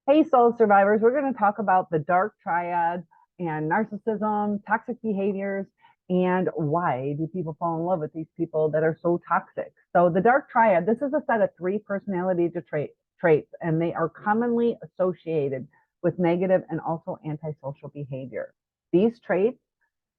Hey, soul survivors, we're going to talk about the dark triad and narcissism, toxic behaviors, and why do people fall in love with these people that are so toxic. So, the dark triad, this is a set of three personality traits, and they are commonly associated with negative and also antisocial behavior. These traits,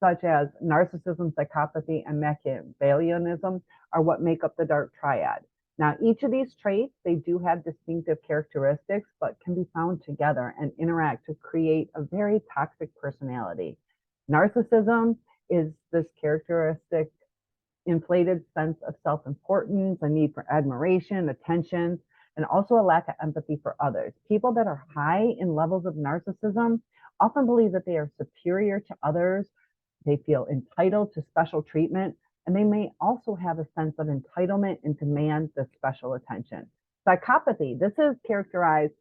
such as narcissism, psychopathy, and Machiavellianism, are what make up the dark triad. Now, each of these traits, they do have distinctive characteristics, but can be found together and interact to create a very toxic personality. Narcissism is this characteristic inflated sense of self-importance, a need for admiration, attention, and also a lack of empathy for others. People that are high in levels of narcissism often believe that they are superior to others. They feel entitled to special treatment, and they may also have a sense of entitlement and demand the special attention. Psychopathy, this is characterized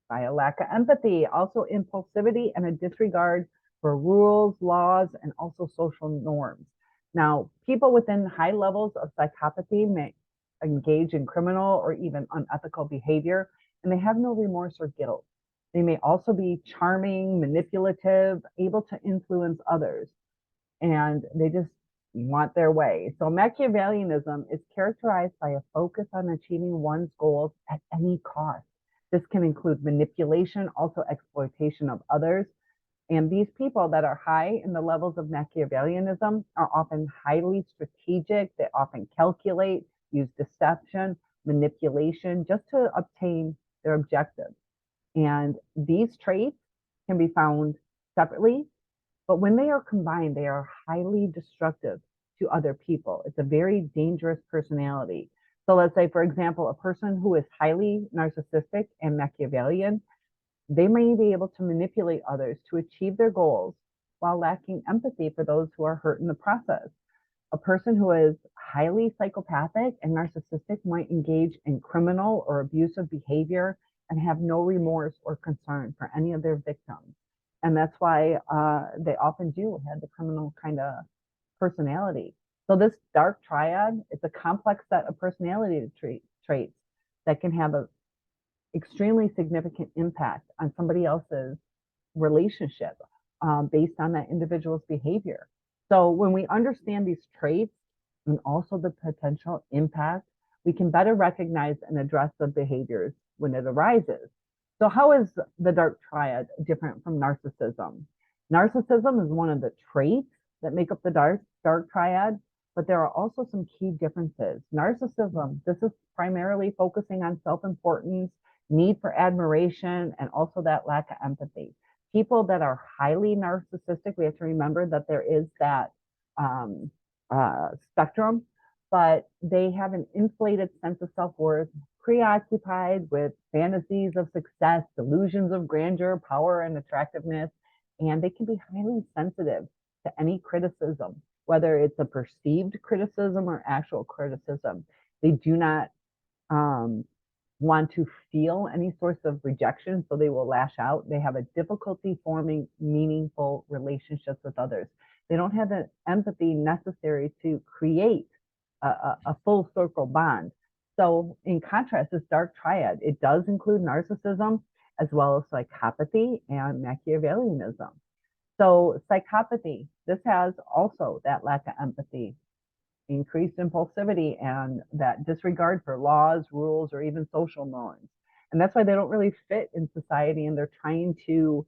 by a lack of empathy, also impulsivity, and a disregard for rules, laws, and also social norms. Now, people within high levels of psychopathy may engage in criminal or even unethical behavior, and they have no remorse or guilt. They may also be charming, manipulative, able to influence others, and they just want their way. So Machiavellianism is characterized by a focus on achieving one's goals at any cost. This can include manipulation, also exploitation of others. And these people that are high in the levels of Machiavellianism are often highly strategic. They often calculate, use deception, manipulation just to obtain their objectives. And these traits can be found separately, but when they are combined, they are highly destructive to other people. It's a very dangerous personality. So let's say, for example, a person who is highly narcissistic and Machiavellian, they may be able to manipulate others to achieve their goals while lacking empathy for those who are hurt in the process. A person who is highly psychopathic and narcissistic might engage in criminal or abusive behavior and have no remorse or concern for any of their victims. And that's why they often do have the criminal kind of personality. So this dark triad, it's a complex set of personality traits that can have an extremely significant impact on somebody else's relationship based on that individual's behavior. So when we understand these traits and also the potential impact, we can better recognize and address the behaviors when it arises. So how is the dark triad different from narcissism? Narcissism is one of the traits that make up the dark triad, but there are also some key differences. Narcissism, this is primarily focusing on self-importance, need for admiration, and also that lack of empathy. People that are highly narcissistic, we have to remember that there is that spectrum, but they have an inflated sense of self-worth, preoccupied with fantasies of success, delusions of grandeur, power, and attractiveness, and they can be highly sensitive to any criticism, whether it's a perceived criticism or actual criticism. They do not want to feel any sorts of rejection, so they will lash out. They have a difficulty forming meaningful relationships with others. They don't have the empathy necessary to create a full circle bond. So, in contrast, this dark triad, it does include narcissism as well as psychopathy and Machiavellianism. So, psychopathy, this has also that lack of empathy, increased impulsivity, and that disregard for laws, rules, or even social norms. And that's why they don't really fit in society, and they're trying to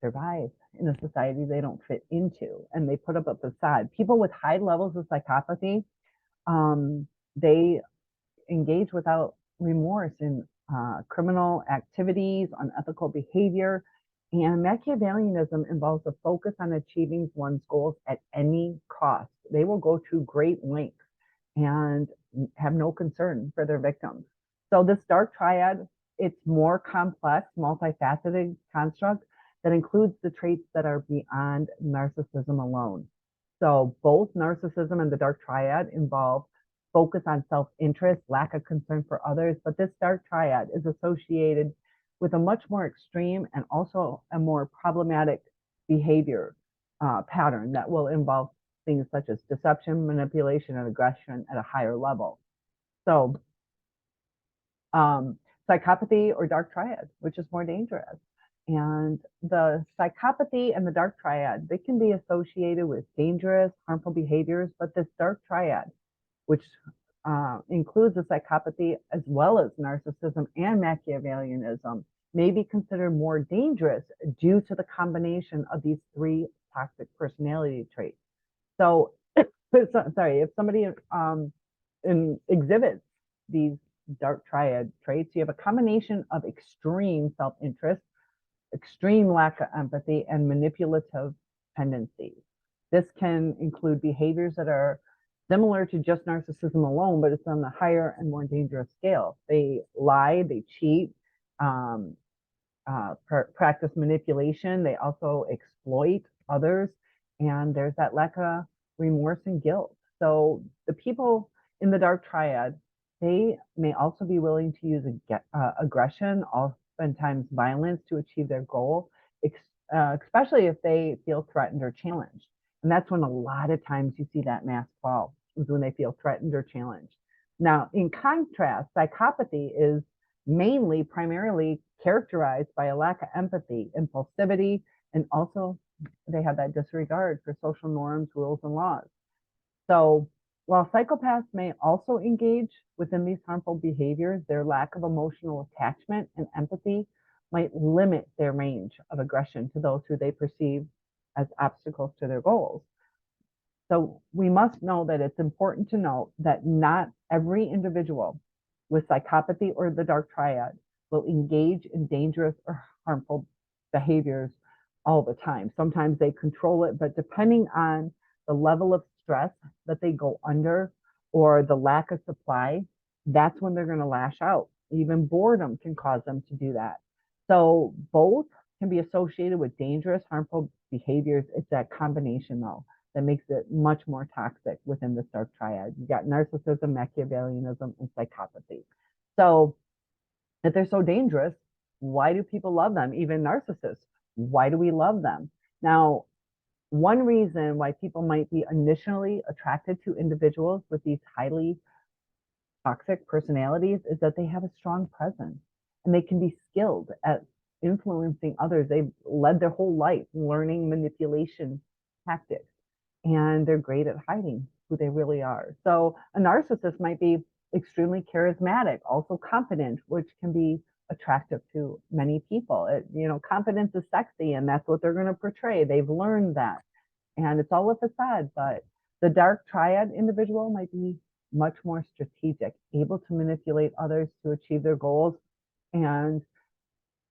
survive in a society they don't fit into, and they put up a facade. People with high levels of psychopathy, they engage without remorse in criminal activities, unethical behavior, and Machiavellianism involves a focus on achieving one's goals at any cost. They will go to great lengths and have no concern for their victims. So this dark triad, it's more complex, multifaceted construct that includes the traits that are beyond narcissism alone. So both narcissism and the dark triad involve focus on self-interest, lack of concern for others, but this dark triad is associated with a much more extreme and also a more problematic behavior pattern that will involve things such as deception, manipulation, and aggression at a higher level. So, um, psychopathy or dark triad, which is more dangerous. And the psychopathy and the dark triad, they can be associated with dangerous, harmful behaviors, but this dark triad, which includes the psychopathy as well as narcissism and Machiavellianism, may be considered more dangerous due to the combination of these three toxic personality traits. So, sorry, if somebody exhibits these dark triad traits, you have a combination of extreme self-interest, extreme lack of empathy, and manipulative tendencies. This can include behaviors that are similar to just narcissism alone, but it's on the higher and more dangerous scale. They lie, they cheat, practice manipulation. They also exploit others, and there's that lack of remorse and guilt. So the people in the dark triad, they may also be willing to use aggression, oftentimes violence, to achieve their goal, especially if they feel threatened or challenged. And that's when a lot of times you see that mask fall, is when they feel threatened or challenged. Now, in contrast, psychopathy is primarily characterized by a lack of empathy, impulsivity, and also they have that disregard for social norms, rules, and laws. So while psychopaths may also engage within these harmful behaviors, their lack of emotional attachment and empathy might limit their range of aggression to those who they perceive as obstacles to their goals. So we must know that it's important to note that not every individual with psychopathy or the dark triad will engage in dangerous or harmful behaviors all the time. Sometimes they control it, but depending on the level of stress that they go under or the lack of supply, that's when they're going to lash out. Even boredom can cause them to do that. So both can be associated with dangerous, harmful behaviors. It's that combination, though, that makes it much more toxic within the dark triad. You got narcissism, Machiavellianism, and psychopathy. So if they're so dangerous, why do people love them? Even narcissists, why do we love them? Now, one reason why people might be initially attracted to individuals with these highly toxic personalities is that they have a strong presence and they can be skilled at influencing others. They've led their whole life learning manipulation tactics, and they're great at hiding who they really are. So a narcissist might be extremely charismatic, also confident, which can be attractive to many people. Confidence is sexy, and that's what they're going to portray. They've learned that, and it's all a facade. But the dark triad individual might be much more strategic, able to manipulate others to achieve their goals, and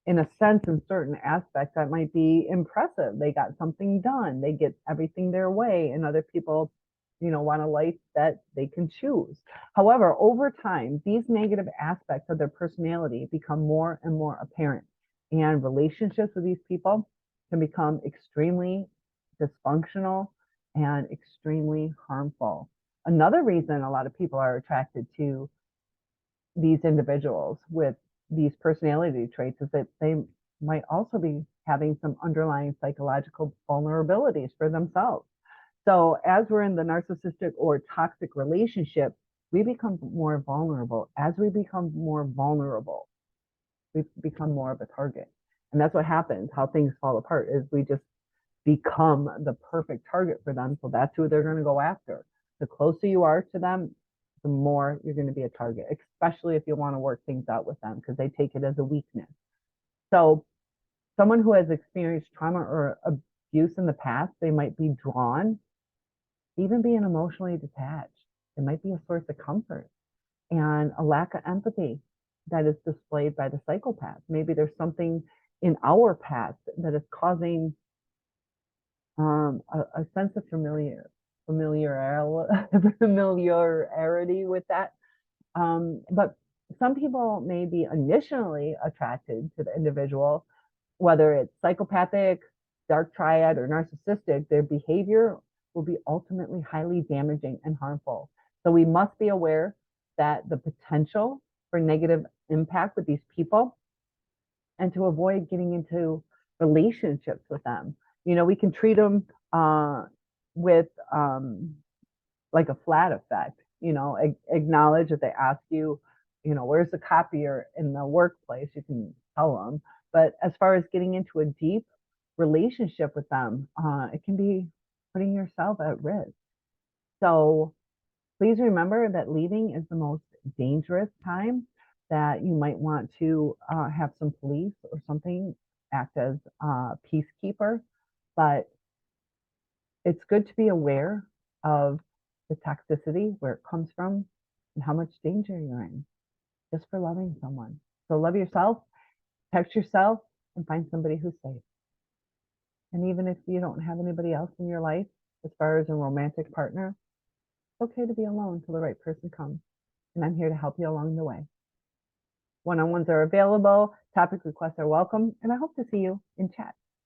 in a sense, in certain aspects, that might be impressive. They got something done. They get everything their way, and other people, want a life that they can choose. However, over time, these negative aspects of their personality become more and more apparent, and relationships with these people can become extremely dysfunctional and extremely harmful. Another reason a lot of people are attracted to these individuals with these personality traits is that they might also be having some underlying psychological vulnerabilities for themselves. So as we're in the narcissistic or toxic relationship, we become more vulnerable. As we become more vulnerable, we become more of a target. And that's what happens. How things fall apart is we just become the perfect target for them. So that's who they're going to go after. The closer you are to them, the more you're going to be a target, especially if you want to work things out with them, because they take it as a weakness. So someone who has experienced trauma or abuse in the past, they might be drawn, even being emotionally detached. It might be a source of comfort, and a lack of empathy that is displayed by the psychopath. Maybe there's something in our past that is causing a sense of familiarity with that. But some people may be initially attracted to the individual, whether it's psychopathic, dark triad, or narcissistic. Their behavior will be ultimately highly damaging and harmful. So we must be aware that the potential for negative impact with these people, and to avoid getting into relationships with them. We can treat them with like a flat effect. Acknowledge if they ask you, where's the copier in the workplace? You can tell them. But as far as getting into a deep relationship with them, it can be putting yourself at risk. So please remember that leaving is the most dangerous time, that you might want to have some police or something act as peacekeeper. But it's good to be aware of the toxicity, where it comes from, and how much danger you're in just for loving someone. So love yourself, protect yourself, and find somebody who's safe. And even if you don't have anybody else in your life, as far as a romantic partner, it's okay to be alone until the right person comes. And I'm here to help you along the way. One-on-ones are available, topic requests are welcome, and I hope to see you in chat.